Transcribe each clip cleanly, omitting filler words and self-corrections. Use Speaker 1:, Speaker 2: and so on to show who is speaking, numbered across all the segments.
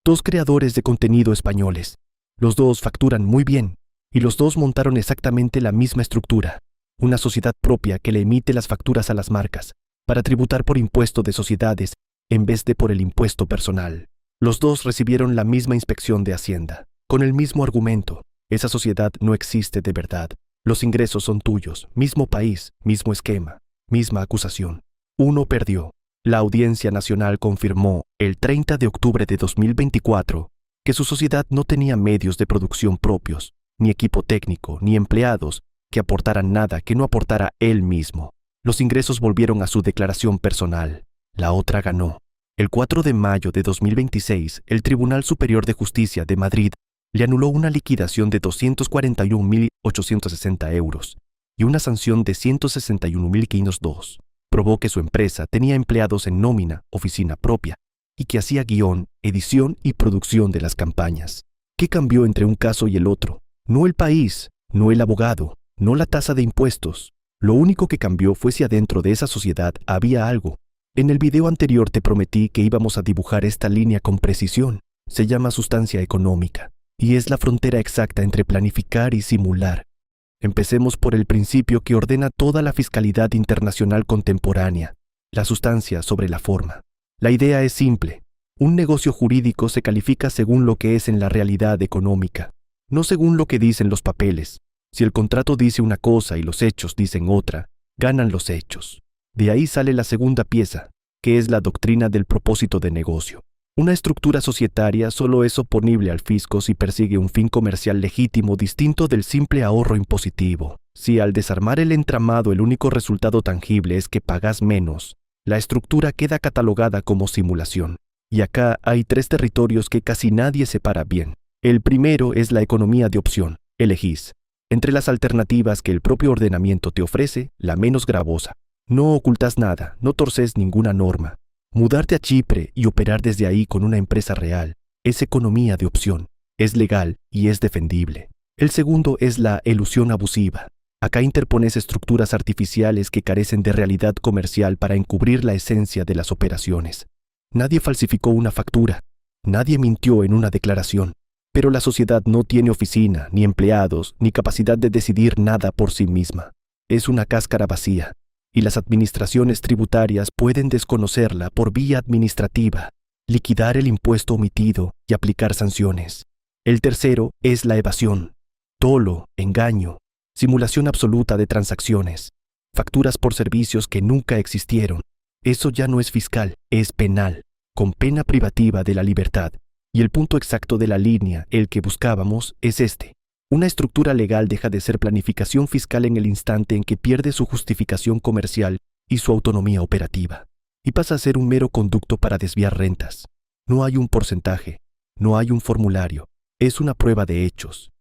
Speaker 1: Dos creadores de contenido españoles. Los dos facturan muy bien, y los dos montaron exactamente la misma estructura. Una sociedad propia que le emite las facturas a las marcas, para tributar por impuesto de sociedades, en vez de por el impuesto personal. Los dos recibieron la misma inspección de Hacienda, con el mismo argumento. Esa sociedad no existe de verdad. Los ingresos son tuyos, mismo país, mismo esquema, misma acusación. Uno perdió. La Audiencia Nacional confirmó, el 30 de octubre de 2024, que su sociedad no tenía medios de producción propios, ni equipo técnico, ni empleados, que aportaran nada que no aportara él mismo. Los ingresos volvieron a su declaración personal. La otra ganó. El 4 de mayo de 2026, el Tribunal Superior de Justicia de Madrid le anuló una liquidación de 241.860 euros y una sanción de 161.502. Probó que su empresa tenía empleados en nómina, oficina propia, y que hacía guión, edición y producción de las campañas. ¿Qué cambió entre un caso y el otro? No el país, no el abogado, no la tasa de impuestos. Lo único que cambió fue si adentro de esa sociedad había algo. En el video anterior te prometí que íbamos a dibujar esta línea con precisión. Se llama sustancia económica, y es la frontera exacta entre planificar y simular. Empecemos por el principio que ordena toda la fiscalidad internacional contemporánea, la sustancia sobre la forma. La idea es simple. Un negocio jurídico se califica según lo que es en la realidad económica, no según lo que dicen los papeles. Si el contrato dice una cosa y los hechos dicen otra, ganan los hechos. De ahí sale la segunda pieza, que es la doctrina del propósito de negocio. Una estructura societaria solo es oponible al fisco si persigue un fin comercial legítimo distinto del simple ahorro impositivo. Si al desarmar el entramado el único resultado tangible es que pagas menos, la estructura queda catalogada como simulación. Y acá hay tres territorios que casi nadie separa bien. El primero es la economía de opción. Elegís, entre las alternativas que el propio ordenamiento te ofrece, la menos gravosa. No ocultas nada, no torces ninguna norma. Mudarte a Chipre y operar desde ahí con una empresa real es economía de opción, es legal y es defendible. El segundo es la elusión abusiva. Acá interpones estructuras artificiales que carecen de realidad comercial para encubrir la esencia de las operaciones. Nadie falsificó una factura, nadie mintió en una declaración, pero la sociedad no tiene oficina, ni empleados, ni capacidad de decidir nada por sí misma. Es una cáscara vacía. Y las administraciones tributarias pueden desconocerla por vía administrativa, liquidar el impuesto omitido y aplicar sanciones. El tercero es la evasión, dolo, engaño, simulación absoluta de transacciones, facturas por servicios que nunca existieron. Eso ya no es fiscal, es penal, con pena privativa de la libertad. Y el punto exacto de la línea, el que buscábamos, es este. Una estructura legal deja de ser planificación fiscal en el instante en que pierde su justificación comercial y su autonomía operativa, y pasa a ser un mero conducto para desviar rentas. No hay un porcentaje, no hay un formulario, es una prueba de hechos.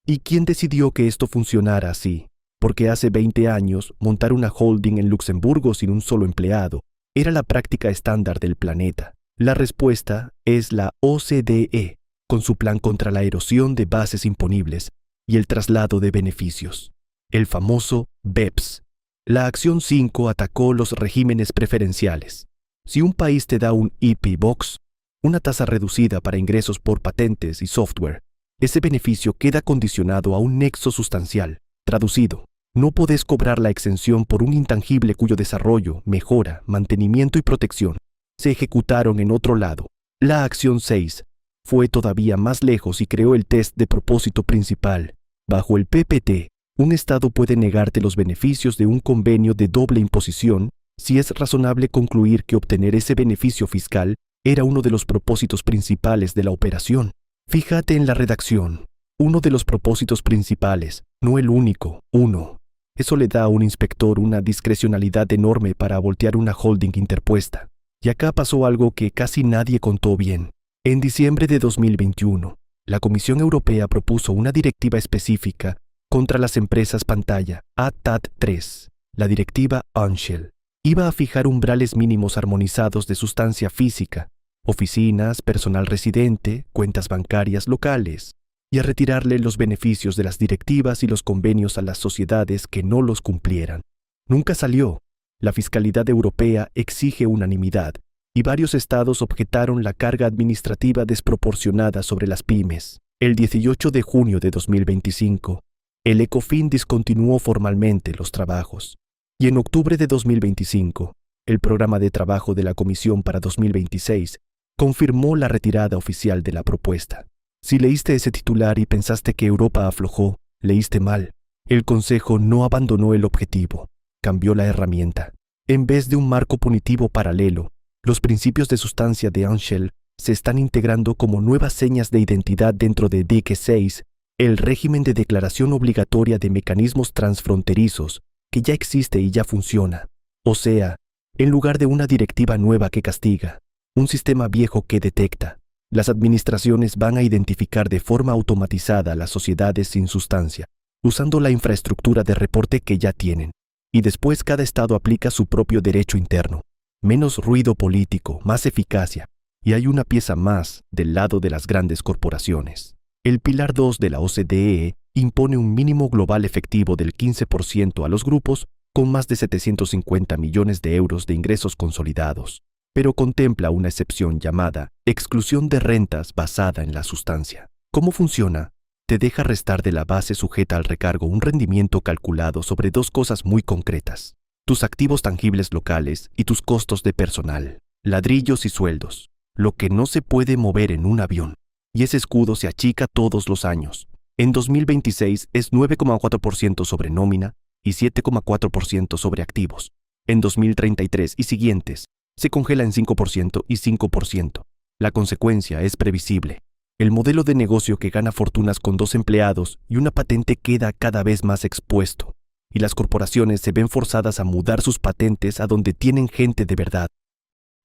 Speaker 1: ¿Y quién decidió que esto funcionara así? Porque hace 20 años, montar una holding en Luxemburgo sin un solo empleado era la práctica estándar del planeta. La respuesta es la OCDE, con su plan contra la erosión de bases imponibles y el traslado de beneficios, el famoso BEPS. La acción 5 atacó los regímenes preferenciales. Si un país te da un IP Box, una tasa reducida para ingresos por patentes y software, ese beneficio queda condicionado a un nexo sustancial. Traducido, no podés cobrar la exención por un intangible cuyo desarrollo, mejora, mantenimiento y protección se ejecutaron en otro lado. La acción 6 fue todavía más lejos y creó el test de propósito principal. Bajo el PPT, un Estado puede negarte los beneficios de un convenio de doble imposición si es razonable concluir que obtener ese beneficio fiscal era uno de los propósitos principales de la operación. Fíjate en la redacción. Uno de los propósitos principales, no el único, uno. Eso le da a un inspector una discrecionalidad enorme para voltear una holding interpuesta. Y acá pasó algo que casi nadie contó bien. En diciembre de 2021, la Comisión Europea propuso una directiva específica contra las empresas pantalla, ATAD3, la directiva Unshell. Iba a fijar umbrales mínimos armonizados de sustancia física, oficinas, personal residente, cuentas bancarias locales, y a retirarle los beneficios de las directivas y los convenios a las sociedades que no los cumplieran. Nunca salió. La fiscalidad europea exige unanimidad, y varios estados objetaron la carga administrativa desproporcionada sobre las pymes. El 18 de junio de 2025, el Ecofin discontinuó formalmente los trabajos, y en octubre de 2025, el programa de trabajo de la Comisión para 2026 confirmó la retirada oficial de la propuesta. Si leíste ese titular y pensaste que Europa aflojó, leíste mal. El Consejo no abandonó el objetivo, cambió la herramienta. En vez de un marco punitivo paralelo, los principios de sustancia de Anschell se están integrando como nuevas señas de identidad dentro de DIC 6, el régimen de declaración obligatoria de mecanismos transfronterizos que ya existe y ya funciona. O sea, en lugar de una directiva nueva que castiga, un sistema viejo que detecta, las administraciones van a identificar de forma automatizada las sociedades sin sustancia, usando la infraestructura de reporte que ya tienen. Y después cada estado aplica su propio derecho interno. Menos ruido político, más eficacia, y hay una pieza más del lado de las grandes corporaciones. El Pilar 2 de la OCDE impone un mínimo global efectivo del 15% a los grupos con más de 750 millones de euros de ingresos consolidados, pero contempla una excepción llamada exclusión de rentas basada en la sustancia. ¿Cómo funciona? Te deja restar de la base sujeta al recargo un rendimiento calculado sobre dos cosas muy concretas: tus activos tangibles locales y tus costos de personal, ladrillos y sueldos, lo que no se puede mover en un avión. Y ese escudo se achica todos los años. En 2026 es 9,4% sobre nómina y 7,4% sobre activos. En 2033 y siguientes, se congela en 5% y 5%. La consecuencia es previsible. El modelo de negocio que gana fortunas con 2 empleados y una patente queda cada vez más expuesto, y las corporaciones se ven forzadas a mudar sus patentes a donde tienen gente de verdad.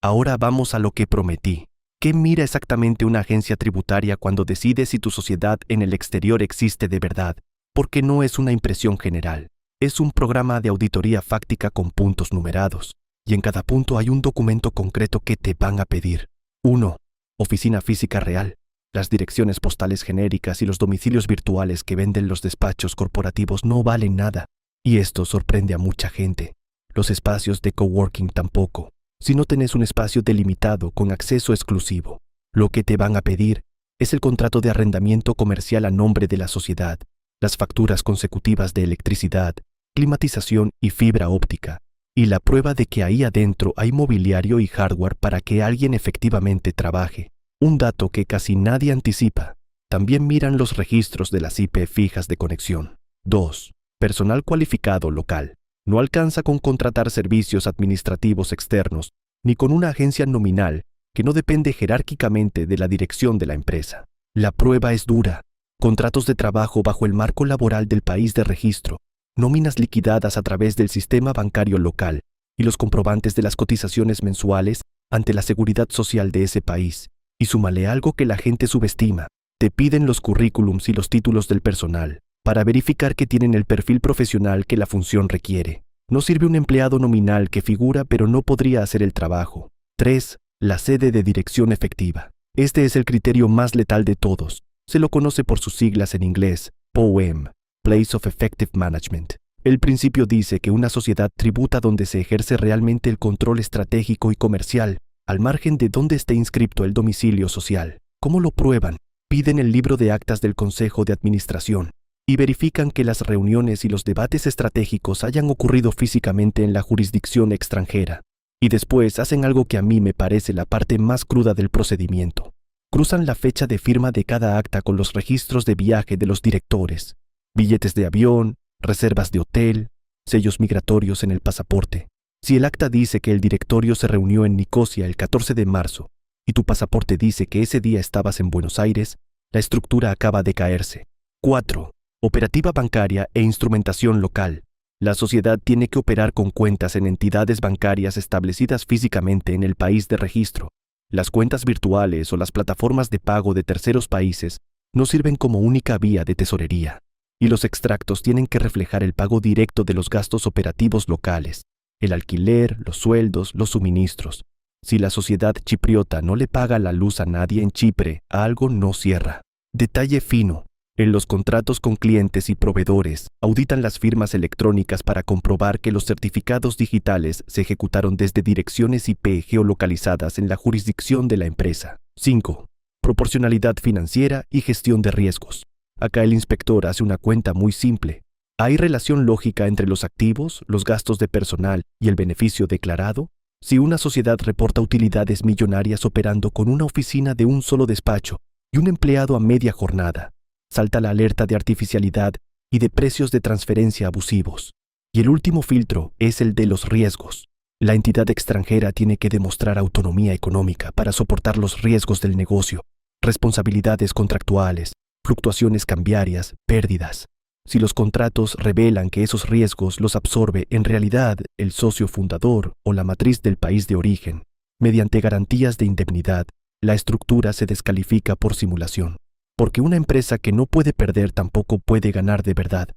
Speaker 1: Ahora vamos a lo que prometí. ¿Qué mira exactamente una agencia tributaria cuando decide si tu sociedad en el exterior existe de verdad? Porque no es una impresión general. Es un programa de auditoría fáctica con puntos numerados, y en cada punto hay un documento concreto que te van a pedir. 1. Oficina física real. Las direcciones postales genéricas y los domicilios virtuales que venden los despachos corporativos no valen nada, y esto sorprende a mucha gente. Los espacios de coworking tampoco, si no tenés un espacio delimitado con acceso exclusivo. Lo que te van a pedir es el contrato de arrendamiento comercial a nombre de la sociedad, las facturas consecutivas de electricidad, climatización y fibra óptica, y la prueba de que ahí adentro hay mobiliario y hardware para que alguien efectivamente trabaje. Un dato que casi nadie anticipa. También miran los registros de las IP fijas de conexión. 2. Personal cualificado local. No alcanza con contratar servicios administrativos externos, ni con una agencia nominal que no depende jerárquicamente de la dirección de la empresa. La prueba es dura. Contratos de trabajo bajo el marco laboral del país de registro, nóminas liquidadas a través del sistema bancario local y los comprobantes de las cotizaciones mensuales ante la seguridad social de ese país. Y súmale algo que la gente subestima. Te piden los currículums y los títulos del personal para verificar que tienen el perfil profesional que la función requiere. No sirve un empleado nominal que figura pero no podría hacer el trabajo. 3. La sede de dirección efectiva. Este es el criterio más letal de todos. Se lo conoce por sus siglas en inglés, POEM, Place of Effective Management. El principio dice que una sociedad tributa donde se ejerce realmente el control estratégico y comercial, al margen de dónde esté inscripto el domicilio social. ¿Cómo lo prueban? Piden el libro de actas del Consejo de Administración y verifican que las reuniones y los debates estratégicos hayan ocurrido físicamente en la jurisdicción extranjera. Y después hacen algo que a mí me parece la parte más cruda del procedimiento. Cruzan la fecha de firma de cada acta con los registros de viaje de los directores, billetes de avión, reservas de hotel, sellos migratorios en el pasaporte. Si el acta dice que el directorio se reunió en Nicosia el 14 de marzo y tu pasaporte dice que ese día estabas en Buenos Aires, la estructura acaba de caerse. 4. Operativa bancaria e instrumentación local. La sociedad tiene que operar con cuentas en entidades bancarias establecidas físicamente en el país de registro. Las cuentas virtuales o las plataformas de pago de terceros países no sirven como única vía de tesorería, y los extractos tienen que reflejar el pago directo de los gastos operativos locales. El alquiler, los sueldos, los suministros. Si la sociedad chipriota no le paga la luz a nadie en Chipre, algo no cierra. Detalle fino. En los contratos con clientes y proveedores, auditan las firmas electrónicas para comprobar que los certificados digitales se ejecutaron desde direcciones IP geolocalizadas en la jurisdicción de la empresa. 5. Proporcionalidad financiera y gestión de riesgos. Acá el inspector hace una cuenta muy simple. ¿Hay relación lógica entre los activos, los gastos de personal y el beneficio declarado? Si una sociedad reporta utilidades millonarias operando con una oficina de un solo despacho y un empleado a media jornada, salta la alerta de artificialidad y de precios de transferencia abusivos. Y el último filtro es el de los riesgos. La entidad extranjera tiene que demostrar autonomía económica para soportar los riesgos del negocio, responsabilidades contractuales, fluctuaciones cambiarias, pérdidas. Si los contratos revelan que esos riesgos los absorbe en realidad el socio fundador o la matriz del país de origen, mediante garantías de indemnidad, la estructura se descalifica por simulación, porque una empresa que no puede perder tampoco puede ganar de verdad.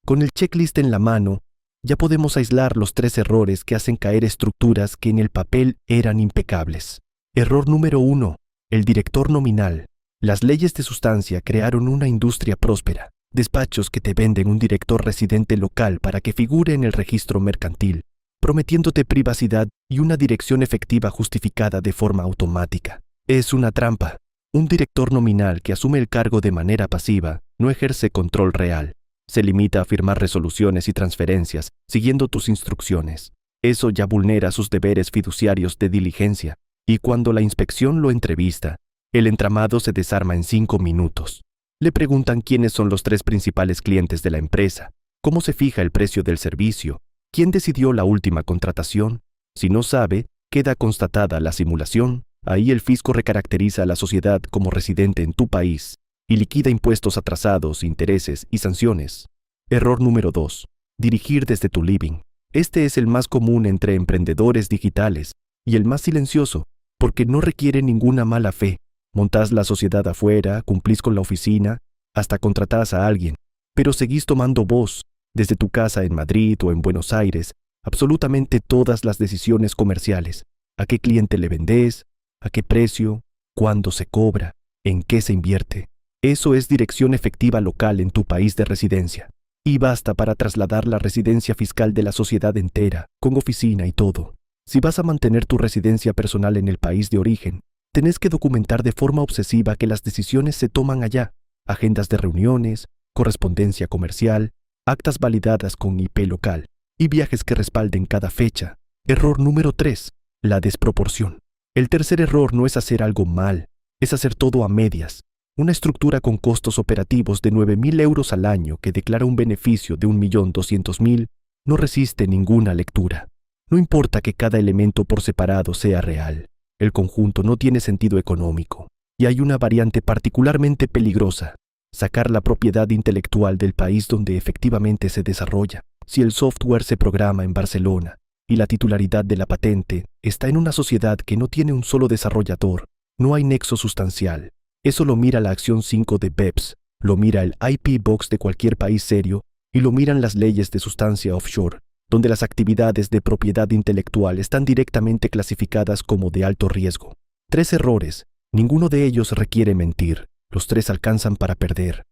Speaker 1: Con el checklist en la mano, ya podemos aislar los 3 errores que hacen caer estructuras que en el papel eran impecables. Error número 1. El director nominal. Las leyes de sustancia crearon una industria próspera. Despachos que te venden un director residente local para que figure en el registro mercantil, prometiéndote privacidad y una dirección efectiva justificada de forma automática. Es una trampa. Un director nominal que asume el cargo de manera pasiva no ejerce control real. Se limita a firmar resoluciones y transferencias siguiendo tus instrucciones. Eso ya vulnera sus deberes fiduciarios de diligencia, y cuando la inspección lo entrevista, el entramado se desarma en 5 minutos. Le preguntan quiénes son los 3 principales clientes de la empresa, cómo se fija el precio del servicio, quién decidió la última contratación. Si no sabe, queda constatada la simulación. Ahí el fisco recaracteriza a la sociedad como residente en tu país y liquida impuestos atrasados, intereses y sanciones. Error número 2. Dirigir desde tu living. Este es el más común entre emprendedores digitales y el más silencioso, porque no requiere ninguna mala fe. Montás la sociedad afuera, cumplís con la oficina, hasta contratás a alguien, pero seguís tomando vos, desde tu casa en Madrid o en Buenos Aires, absolutamente todas las decisiones comerciales. ¿A qué cliente le vendés? ¿A qué precio? ¿Cuándo se cobra? ¿En qué se invierte? Eso es dirección efectiva local en tu país de residencia. Y basta para trasladar la residencia fiscal de la sociedad entera, con oficina y todo. Si vas a mantener tu residencia personal en el país de origen, tenés que documentar de forma obsesiva que las decisiones se toman allá, agendas de reuniones, correspondencia comercial, actas validadas con IP local y viajes que respalden cada fecha. Error número 3. La desproporción. El tercer error no es hacer algo mal, es hacer todo a medias. Una estructura con costos operativos de 9.000 euros al año que declara un beneficio de 1.200.000 no resiste ninguna lectura. No importa que cada elemento por separado sea real. El conjunto no tiene sentido económico. Y hay una variante particularmente peligrosa: sacar la propiedad intelectual del país donde efectivamente se desarrolla. Si el software se programa en Barcelona y la titularidad de la patente está en una sociedad que no tiene un solo desarrollador, no hay nexo sustancial. Eso lo mira la acción 5 de BEPS, lo mira el IP Box de cualquier país serio y lo miran las leyes de sustancia offshore, donde las actividades de propiedad intelectual están directamente clasificadas como de alto riesgo. 3 errores, ninguno de ellos requiere mentir, los 3 alcanzan para perder.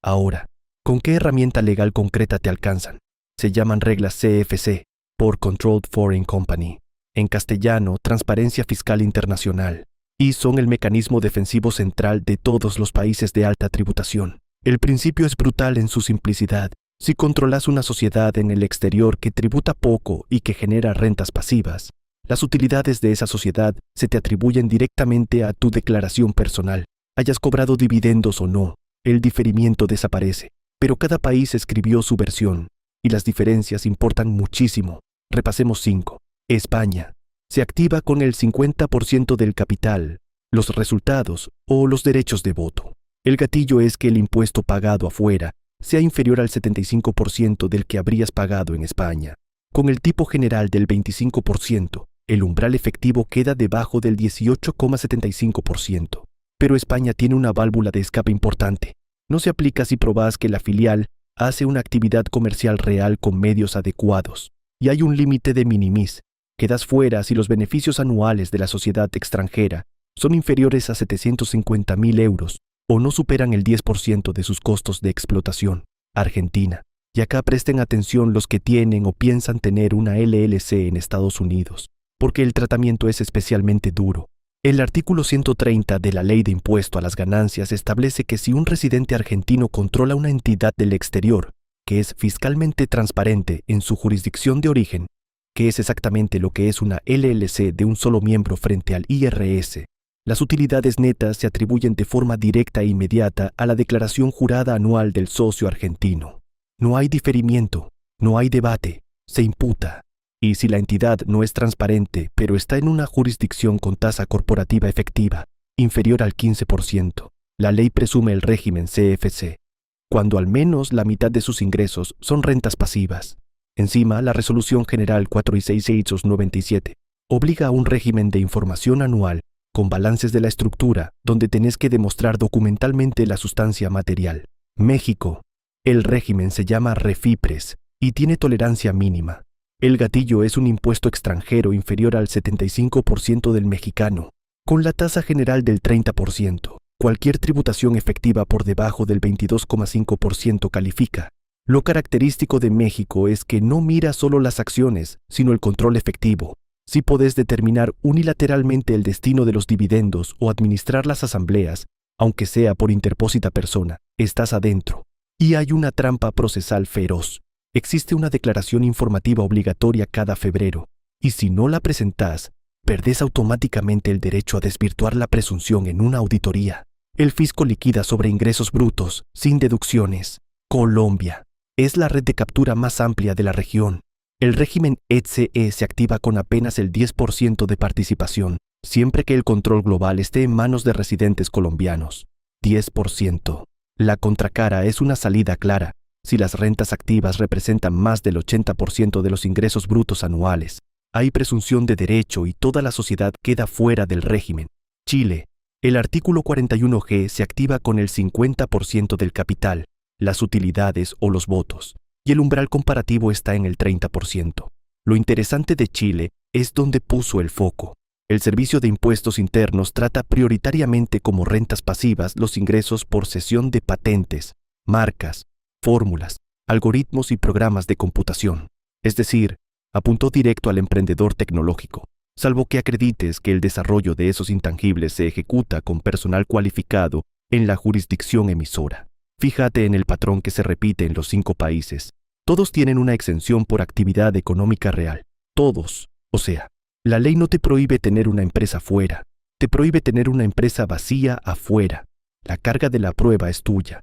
Speaker 1: Ahora, ¿con qué herramienta legal concreta te alcanzan? Se llaman reglas CFC, por Controlled Foreign Company, en castellano, Transparencia Fiscal Internacional, y son el mecanismo defensivo central de todos los países de alta tributación. El principio es brutal en su simplicidad. Si controlas una sociedad en el exterior que tributa poco y que genera rentas pasivas, las utilidades de esa sociedad se te atribuyen directamente a tu declaración personal. Hayas cobrado dividendos o no, el diferimiento desaparece. Pero cada país escribió su versión, y las diferencias importan muchísimo. Repasemos 5. España. Se activa con el 50% del capital, los resultados o los derechos de voto. El gatillo es que el impuesto pagado afuera sea inferior al 75% del que habrías pagado en España. Con el tipo general del 25%, el umbral efectivo queda debajo del 18,75%. Pero España tiene una válvula de escape importante. No se aplica si probás que la filial hace una actividad comercial real con medios adecuados. Y hay un límite de minimis. Quedas fuera si los beneficios anuales de la sociedad extranjera son inferiores a 750.000 euros o no superan el 10% de sus costos de explotación. Argentina. Y acá presten atención los que tienen o piensan tener una LLC en Estados Unidos, porque el tratamiento es especialmente duro. El artículo 130 de la Ley de Impuesto a las Ganancias establece que si un residente argentino controla una entidad del exterior, que es fiscalmente transparente en su jurisdicción de origen, que es exactamente lo que es una LLC de un solo miembro frente al IRS, las utilidades netas se atribuyen de forma directa e inmediata a la declaración jurada anual del socio argentino. No hay diferimiento, no hay debate, se imputa. Y si la entidad no es transparente, pero está en una jurisdicción con tasa corporativa efectiva, inferior al 15%, la ley presume el régimen CFC, cuando al menos la mitad de sus ingresos son rentas pasivas. Encima, la Resolución General 46697 obliga a un régimen de información anual con balances de la estructura donde tenés que demostrar documentalmente la sustancia material. México. El régimen se llama REFIPRES y tiene tolerancia mínima. El gatillo es un impuesto extranjero inferior al 75% del mexicano, con la tasa general del 30%. Cualquier tributación efectiva por debajo del 22,5% califica. Lo característico de México es que no mira solo las acciones, sino el control efectivo. Si podés determinar unilateralmente el destino de los dividendos o administrar las asambleas, aunque sea por interpósita persona, estás adentro. Y hay una trampa procesal feroz. Existe una declaración informativa obligatoria cada febrero, y si no la presentás, perdés automáticamente el derecho a desvirtuar la presunción en una auditoría. El fisco liquida sobre ingresos brutos, sin deducciones. Colombia. Es la red de captura más amplia de la región. El régimen ETCE se activa con apenas el 10% de participación, siempre que el control global esté en manos de residentes colombianos. 10%. La contracara es una salida clara. Si las rentas activas representan más del 80% de los ingresos brutos anuales, hay presunción de derecho y toda la sociedad queda fuera del régimen. Chile. El artículo 41G se activa con el 50% del capital, las utilidades o los votos, y el umbral comparativo está en el 30%. Lo interesante de Chile es donde puso el foco. El Servicio de Impuestos Internos trata prioritariamente como rentas pasivas los ingresos por cesión de patentes, marcas, fórmulas, algoritmos y programas de computación. Es decir, apuntó directo al emprendedor tecnológico, salvo que acredites que el desarrollo de esos intangibles se ejecuta con personal cualificado en la jurisdicción emisora. Fíjate en el patrón que se repite en los 5 países. Todos tienen una exención por actividad económica real. Todos. O sea, la ley no te prohíbe tener una empresa fuera, te prohíbe tener una empresa vacía afuera. La carga de la prueba es tuya.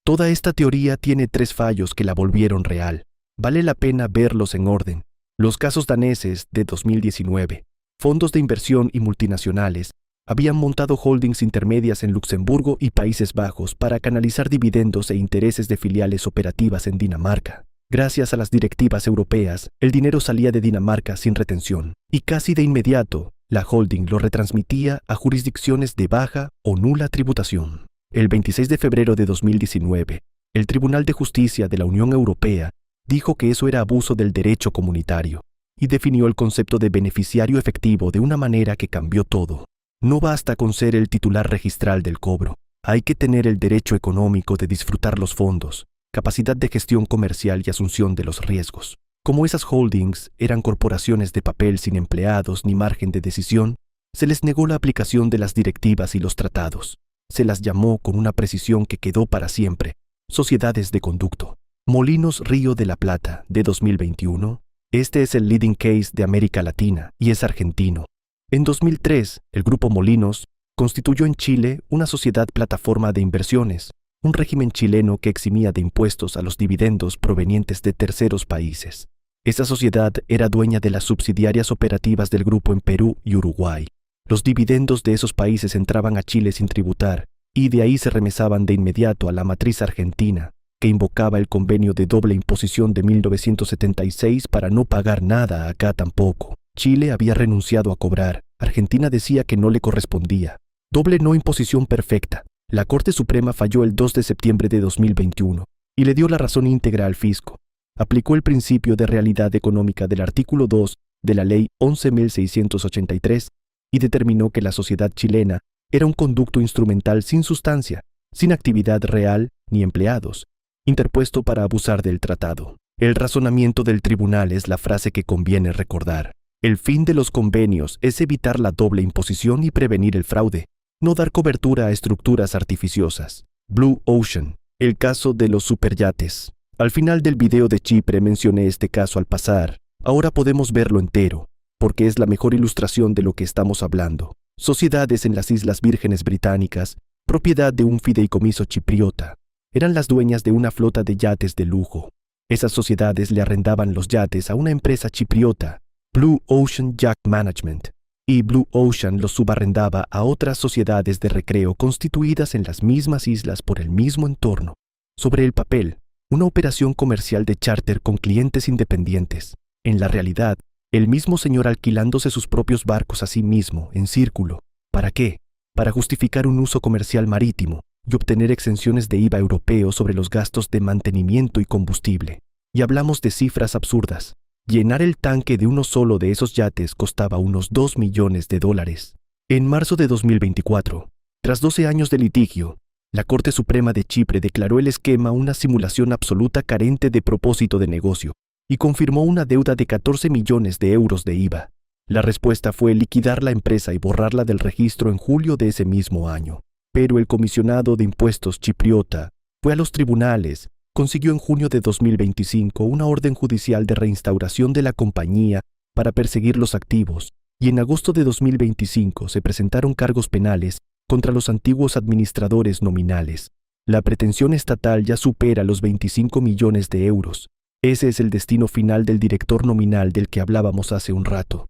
Speaker 1: Toda esta teoría tiene 3 fallos que la volvieron real. Vale la pena verlos en orden. Los casos daneses de 2019. Fondos de inversión y multinacionales habían montado holdings intermedias en Luxemburgo y Países Bajos para canalizar dividendos e intereses de filiales operativas en Dinamarca. Gracias a las directivas europeas, el dinero salía de Dinamarca sin retención, y casi de inmediato, la holding lo retransmitía a jurisdicciones de baja o nula tributación. El 26 de febrero de 2019, el Tribunal de Justicia de la Unión Europea dijo que eso era abuso del derecho comunitario y definió el concepto de beneficiario efectivo de una manera que cambió todo. No basta con ser el titular registral del cobro, hay que tener el derecho económico de disfrutar los fondos, capacidad de gestión comercial y asunción de los riesgos. Como esas holdings eran corporaciones de papel sin empleados ni margen de decisión, se les negó la aplicación de las directivas y los tratados. Se las llamó con una precisión que quedó para siempre, sociedades de conducto. Molinos Río de la Plata, de 2021. Este es el leading case de América Latina y es argentino. En 2003, el Grupo Molinos constituyó en Chile una sociedad plataforma de inversiones, un régimen chileno que eximía de impuestos a los dividendos provenientes de terceros países. Esa sociedad era dueña de las subsidiarias operativas del grupo en Perú y Uruguay. Los dividendos de esos países entraban a Chile sin tributar y de ahí se remesaban de inmediato a la matriz argentina, que invocaba el convenio de doble imposición de 1976 para no pagar nada acá tampoco. Chile había renunciado a cobrar. Argentina decía que no le correspondía. Doble no imposición perfecta. La Corte Suprema falló el 2 de septiembre de 2021 y le dio la razón íntegra al fisco. Aplicó el principio de realidad económica del artículo 2 de la Ley 11.683 y determinó que la sociedad chilena era un conducto instrumental sin sustancia sin actividad real ni empleados, interpuesto para abusar del tratado. El razonamiento del tribunal es la frase que conviene recordar. El fin de los convenios es evitar la doble imposición y prevenir el fraude, no dar cobertura a estructuras artificiosas. Blue Ocean, el caso de los superyates. Al final del video de Chipre mencioné este caso al pasar. Ahora podemos verlo entero, porque es la mejor ilustración de lo que estamos hablando. Sociedades en las Islas Vírgenes Británicas, propiedad de un fideicomiso chipriota, eran las dueñas de una flota de yates de lujo. Esas sociedades le arrendaban los yates a una empresa chipriota, Blue Ocean Yacht Management, y Blue Ocean los subarrendaba a otras sociedades de recreo constituidas en las mismas islas por el mismo entorno. Sobre el papel, una operación comercial de charter con clientes independientes. En la realidad, el mismo señor alquilándose sus propios barcos a sí mismo, en círculo. ¿Para qué? Para justificar un uso comercial marítimo y obtener exenciones de IVA europeo sobre los gastos de mantenimiento y combustible. Y hablamos de cifras absurdas. Llenar el tanque de uno solo de esos yates costaba unos $2 millones. En marzo de 2024, tras 12 años de litigio, la Corte Suprema de Chipre declaró el esquema una simulación absoluta carente de propósito de negocio y confirmó una deuda de 14 millones de euros de IVA. La respuesta fue liquidar la empresa y borrarla del registro en julio de ese mismo año. Pero el comisionado de impuestos chipriota fue a los tribunales, consiguió en junio de 2025 una orden judicial de reinstauración de la compañía para perseguir los activos, y en agosto de 2025 se presentaron cargos penales contra los antiguos administradores nominales. La pretensión estatal ya supera los 25 millones de euros. Ese es el destino final del director nominal del que hablábamos hace un rato.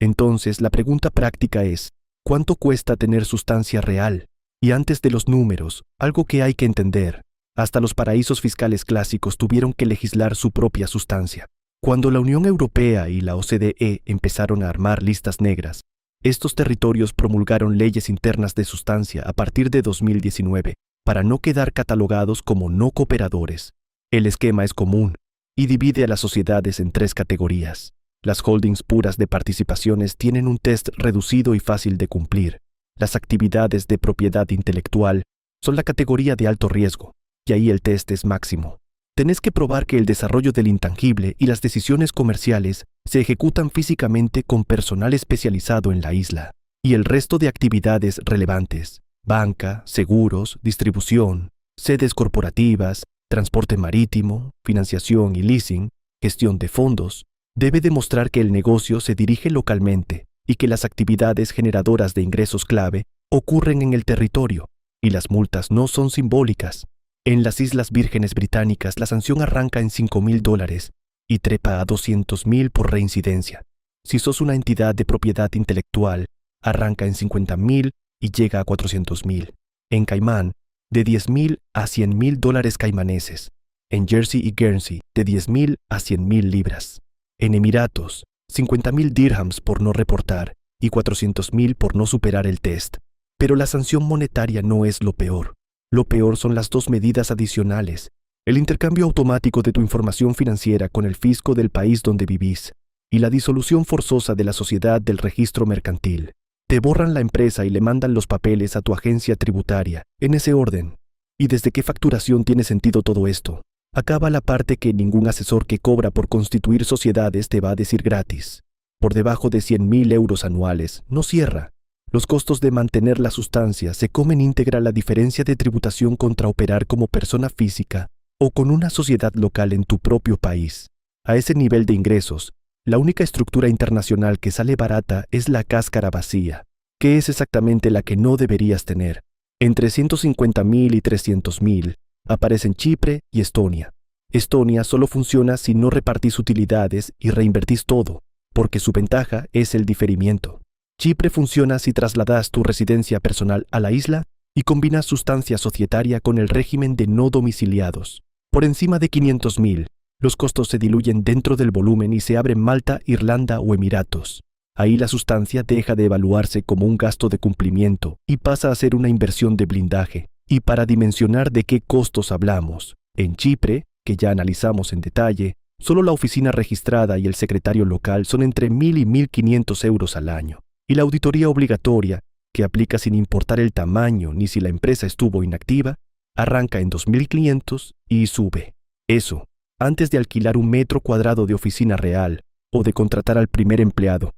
Speaker 1: Entonces, la pregunta práctica es, ¿cuánto cuesta tener sustancia real? Y antes de los números, algo que hay que entender, hasta los paraísos fiscales clásicos tuvieron que legislar su propia sustancia. Cuando la Unión Europea y la OCDE empezaron a armar listas negras, estos territorios promulgaron leyes internas de sustancia a partir de 2019 para no quedar catalogados como no cooperadores. El esquema es común y divide a las sociedades en 3 categorías. Las holdings puras de participaciones tienen un test reducido y fácil de cumplir. Las actividades de propiedad intelectual son la categoría de alto riesgo, y ahí el test es máximo. Tenés que probar que el desarrollo del intangible y las decisiones comerciales se ejecutan físicamente con personal especializado en la isla, y el resto de actividades relevantes, banca, seguros, distribución, sedes corporativas, transporte marítimo, financiación y leasing, gestión de fondos, debe demostrar que el negocio se dirige localmente y que las actividades generadoras de ingresos clave ocurren en el territorio, y las multas no son simbólicas. En las Islas Vírgenes Británicas la sanción arranca en $5,000 y trepa a $200,000 por reincidencia. Si sos una entidad de propiedad intelectual, arranca en $50,000 y llega a $400,000. En Caimán, de $10,000 a $100,000 caimaneses. En Jersey y Guernsey, de 10,000 a 100,000 libras. En Emiratos, 50,000 dirhams por no reportar y 400,000 por no superar el test. Pero la sanción monetaria no es lo peor. Lo peor son las 2 medidas adicionales: el intercambio automático de tu información financiera con el fisco del país donde vivís y la disolución forzosa de la sociedad del registro mercantil. Te borran la empresa y le mandan los papeles a tu agencia tributaria, en ese orden. ¿Y desde qué facturación tiene sentido todo esto? Acaba la parte que ningún asesor que cobra por constituir sociedades te va a decir gratis. Por debajo de 100,000 euros anuales, no cierra. Los costos de mantener la sustancia se comen íntegra la diferencia de tributación contra operar como persona física o con una sociedad local en tu propio país. A ese nivel de ingresos, la única estructura internacional que sale barata es la cáscara vacía, que es exactamente la que no deberías tener. Entre 150,000 y 300,000 aparecen Chipre y Estonia. Estonia solo funciona si no repartís utilidades y reinvertís todo, porque su ventaja es el diferimiento. Chipre funciona si trasladas tu residencia personal a la isla y combinas sustancia societaria con el régimen de no domiciliados. Por encima de 500,000, los costos se diluyen dentro del volumen y se abren Malta, Irlanda o Emiratos. Ahí la sustancia deja de evaluarse como un gasto de cumplimiento y pasa a ser una inversión de blindaje. Y para dimensionar de qué costos hablamos, en Chipre, que ya analizamos en detalle, solo la oficina registrada y el secretario local son entre 1,000 y 1,500 euros al año. Y la auditoría obligatoria, que aplica sin importar el tamaño ni si la empresa estuvo inactiva, arranca en 2.500 y sube. Eso, antes de alquilar un metro cuadrado de oficina real o de contratar al primer empleado.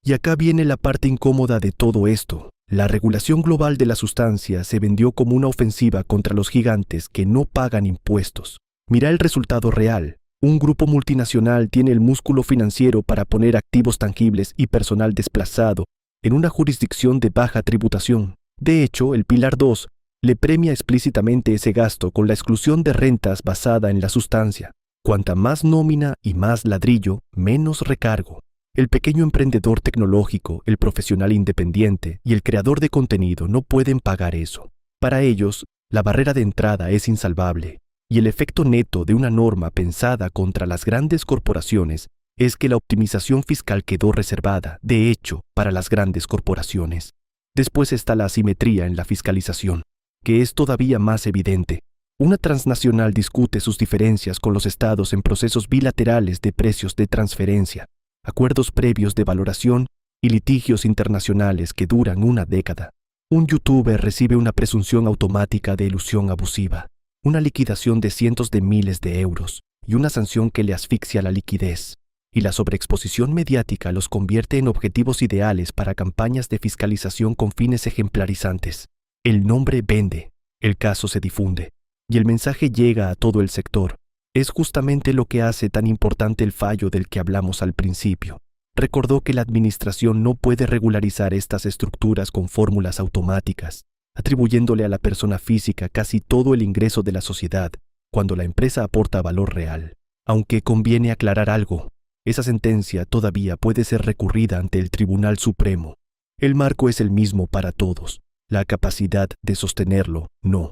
Speaker 1: Y acá viene la parte incómoda de todo esto. La regulación global de la sustancia se vendió como una ofensiva contra los gigantes que no pagan impuestos. Mira el resultado real. Un grupo multinacional tiene el músculo financiero para poner activos tangibles y personal desplazado en una jurisdicción de baja tributación. De hecho, el Pilar 2 le premia explícitamente ese gasto con la exclusión de rentas basada en la sustancia. Cuanta más nómina y más ladrillo, menos recargo. El pequeño emprendedor tecnológico, el profesional independiente y el creador de contenido no pueden pagar eso. Para ellos, la barrera de entrada es insalvable, y el efecto neto de una norma pensada contra las grandes corporaciones es que la optimización fiscal quedó reservada, de hecho, para las grandes corporaciones. Después está la asimetría en la fiscalización, que es todavía más evidente. Una transnacional discute sus diferencias con los estados en procesos bilaterales de precios de transferencia, acuerdos previos de valoración y litigios internacionales que duran una década. Un youtuber recibe una presunción automática de elusión abusiva, una liquidación de cientos de miles de euros y una sanción que le asfixia la liquidez. Y la sobreexposición mediática los convierte en objetivos ideales para campañas de fiscalización con fines ejemplarizantes. El nombre vende, el caso se difunde, y el mensaje llega a todo el sector. Es justamente lo que hace tan importante el fallo del que hablamos al principio. Recordó que la administración no puede regularizar estas estructuras con fórmulas automáticas, atribuyéndole a la persona física casi todo el ingreso de la sociedad, cuando la empresa aporta valor real. Aunque conviene aclarar algo, esa sentencia todavía puede ser recurrida ante el Tribunal Supremo. El marco es el mismo para todos, la capacidad de sostenerlo, no.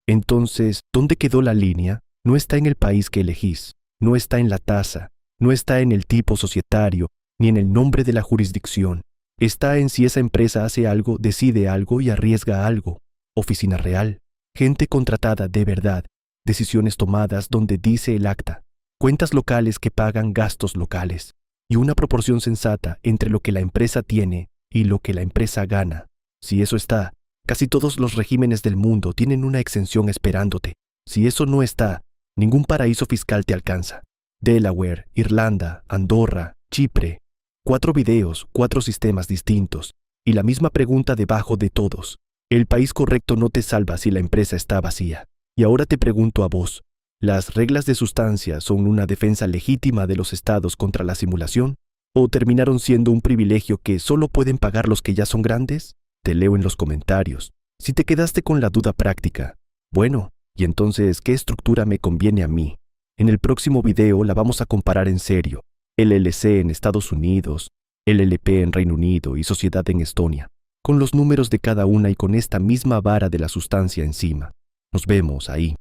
Speaker 1: Entonces, ¿dónde quedó la línea? No está en el país que elegís, no está en la tasa, no está en el tipo societario, ni en el nombre de la jurisdicción. Está en si esa empresa hace algo, decide algo y arriesga algo. Oficina real, gente contratada de verdad, decisiones tomadas donde dice el acta, cuentas locales que pagan gastos locales, y una proporción sensata entre lo que la empresa tiene y lo que la empresa gana. Si eso está, casi todos los regímenes del mundo tienen una exención esperándote. Si eso no está, ningún paraíso fiscal te alcanza. Delaware, Irlanda, Andorra, Chipre. 4 videos, 4 sistemas distintos, y la misma pregunta debajo de todos. El país correcto no te salva si la empresa está vacía. Y ahora te pregunto a vos, ¿las reglas de sustancia son una defensa legítima de los estados contra la simulación? ¿O terminaron siendo un privilegio que solo pueden pagar los que ya son grandes? Te leo en los comentarios. Si te quedaste con la duda práctica, bueno, ¿y entonces qué estructura me conviene a mí? En el próximo video la vamos a comparar en serio. LLC en Estados Unidos, LLP en Reino Unido y sociedad en Estonia, con los números de cada una y con esta misma vara de la sustancia encima. Nos vemos ahí.